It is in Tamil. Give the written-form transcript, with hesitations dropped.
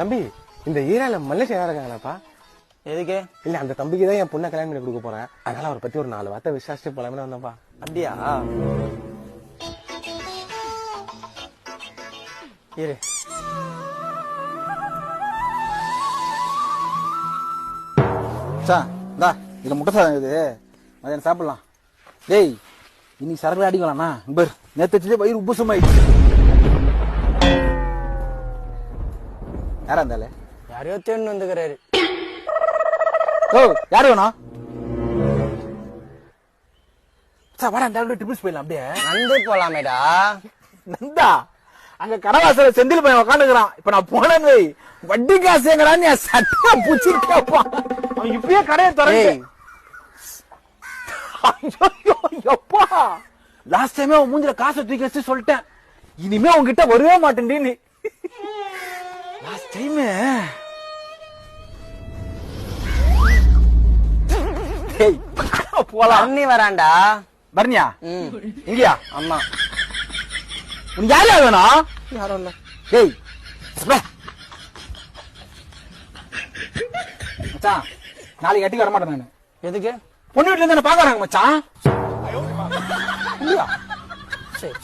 தம்பி இந்த ஈரால மலேசியா இருக்காங்களாப்பா? எதுக்கு? இல்ல அந்த தம்பிக்கு தான் என் பொண்ணை கல்யாணம் பண்ணி கொடுக்க போறேன். அதனால அவரை பத்தி ஒரு 4 வார்த்தை விசாரிச்சுட்டு போலாமே வந்தப்பா. அப்படியா? இரு. இதுல முட்டை சாதம் இருக்குது, மதியானம் சாப்பிடலாம். டேய் இன்னைக்கு சரக்கு அடிக்கலாம்ண்ணா. பாரு நேற்று வயிறு உப்புசமாயிடுச்சு. யாரா இருந்தாலே? யாரையோ தேன்னு வந்துக்கிறாரு. ஓ யாரு வேணும்? சார் வாடா அந்த ட்ரிபிள்ஸ் போயிடலாம். அப்படியே நந்து போலாமேடா. நந்தா அங்க கடவாசல செந்தில் பையன் உட்காந்துக்கிறான். இப்ப நான் போனேன்னு வை, வட்டி காசு எங்கடான்னு என் சட்டை பூச்சி கேட்பான். அவன் இப்பயே கடையை திறந்து. எப்பா லாஸ்ட் டைமே அவன் மூஞ்சில காசை தூக்கி வச்சு சொல்லிட்டேன், இனிமே உங்ககிட்ட வரவே மாட்டேன். லாஸ்ட் டைம் போலாம். அண்ணி வரான்டா. பரணியா? இங்கயா? அம்மா. உனக்கு யாரையா வேணும்? யாரும் இல்ல. டேய் மச்சான் நாளைக்கு கட்டிக்கு வர மாட்டேன் நானு. எதுக்கு? பொண்ணு வீட்டுல இருந்து என்ன பாக்க வராங்க மச்சான். சரி.